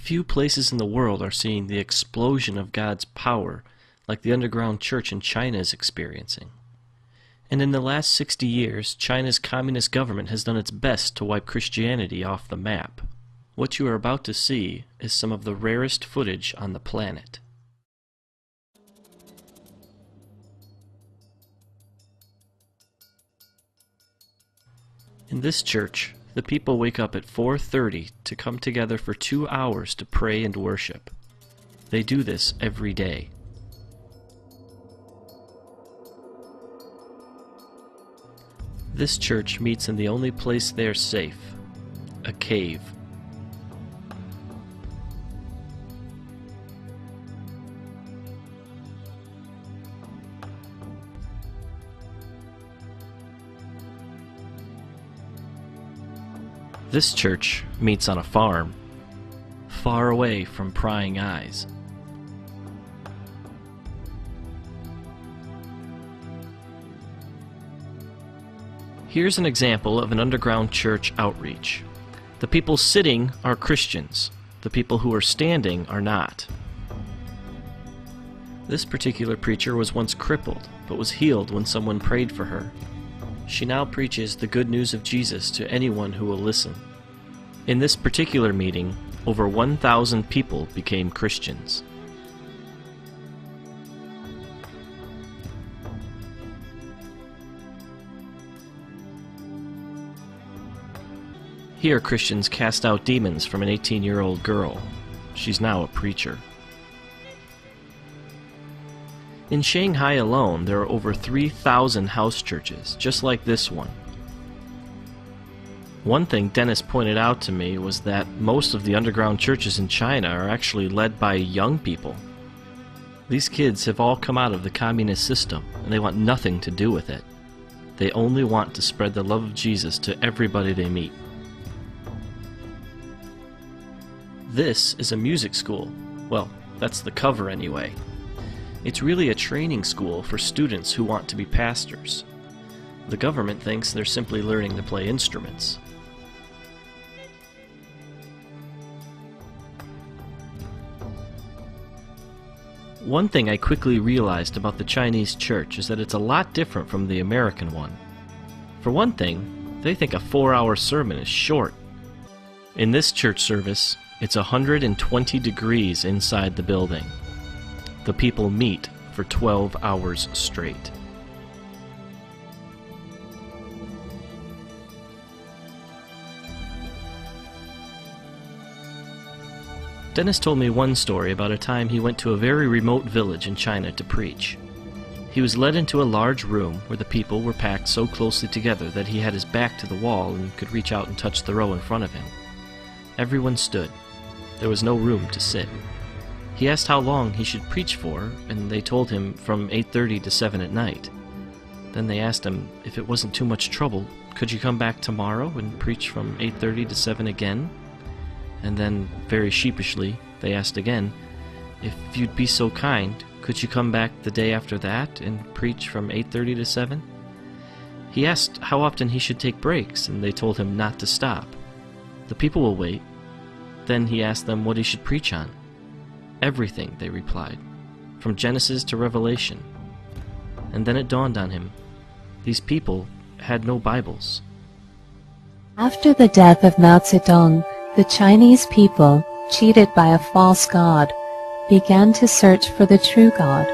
Few places in the world are seeing the explosion of God's power like the underground church in China is experiencing. And in the last 60 years, China's communist government has done its best to wipe Christianity off the map. What you are about to see is some of the rarest footage on the planet. In this church, the people wake up at 4:30 to come together for 2 hours to pray and worship. They do this every day. This church meets in the only place they're safe, a cave. This church meets on a farm, far away from prying eyes. Here's an example of an underground church outreach. The people sitting are Christians. The people who are standing are not. This particular preacher was once crippled, but was healed when someone prayed for her. She now preaches the good news of Jesus to anyone who will listen. In this particular meeting, over 1,000 people became Christians. Here Christians cast out demons from an 18-year-old girl. She's now a preacher. In Shanghai alone, there are over 3,000 house churches, just like this one. One thing Dennis pointed out to me was that most of the underground churches in China are actually led by young people. These kids have all come out of the communist system, and they want nothing to do with it. They only want to spread the love of Jesus to everybody they meet. This is a music school. Well, that's the cover anyway. It's really a training school for students who want to be pastors. The government thinks they're simply learning to play instruments. One thing I quickly realized about the Chinese church is that it's a lot different from the American one. For one thing, they think a 4-hour sermon is short. In this church service, it's 120 degrees inside the building. The people meet for 12 hours straight. Dennis told me one story about a time he went to a very remote village in China to preach. He was led into a large room where the people were packed so closely together that he had his back to the wall and could reach out and touch the row in front of him. Everyone stood. There was no room to sit. He asked how long he should preach for, and they told him from 8:30 to 7 at night. Then they asked him if it wasn't too much trouble, could you come back tomorrow and preach from 8:30 to 7 again? And then, very sheepishly, they asked again, if you'd be so kind, could you come back the day after that and preach from 8:30 to 7? He asked how often he should take breaks, and they told him not to stop. The people will wait. Then he asked them what he should preach on. Everything, they replied, from Genesis to Revelation. And then it dawned on him, these people had no Bibles. After the death of Mao Zedong, the Chinese people, cheated by a false god, began to search for the true God.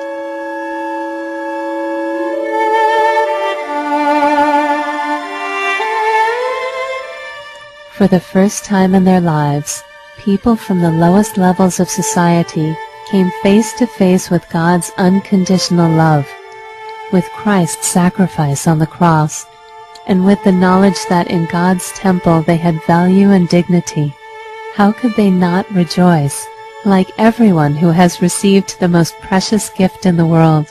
For the first time in their lives, people from the lowest levels of society came face to face with God's unconditional love, with Christ's sacrifice on the cross, and with the knowledge that in God's temple they had value and dignity. How could they not rejoice, like everyone who has received the most precious gift in the world?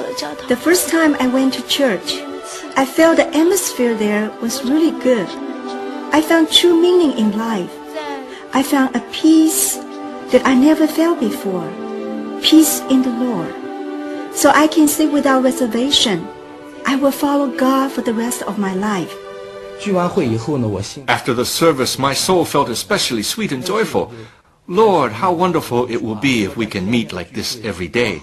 的教堂。 The first time I went to church, I felt the atmosphere there was really good. I found true meaning in life. I found a peace that I never felt before. Peace in the Lord. So I can say without reservation, I will follow God for the rest of my life. 聚完会以后呢，我心 After the service, my soul felt especially sweet and joyful. Lord, how wonderful it will be if we can meet like this every day.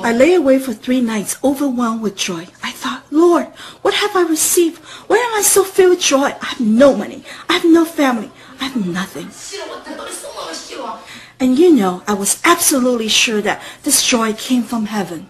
I lay awake for 3 nights, overwhelmed with joy. I thought, Lord, what have I received? Why am I so filled with joy? I have no money. I have no family. I have nothing. And you know, I was absolutely sure that this joy came from heaven.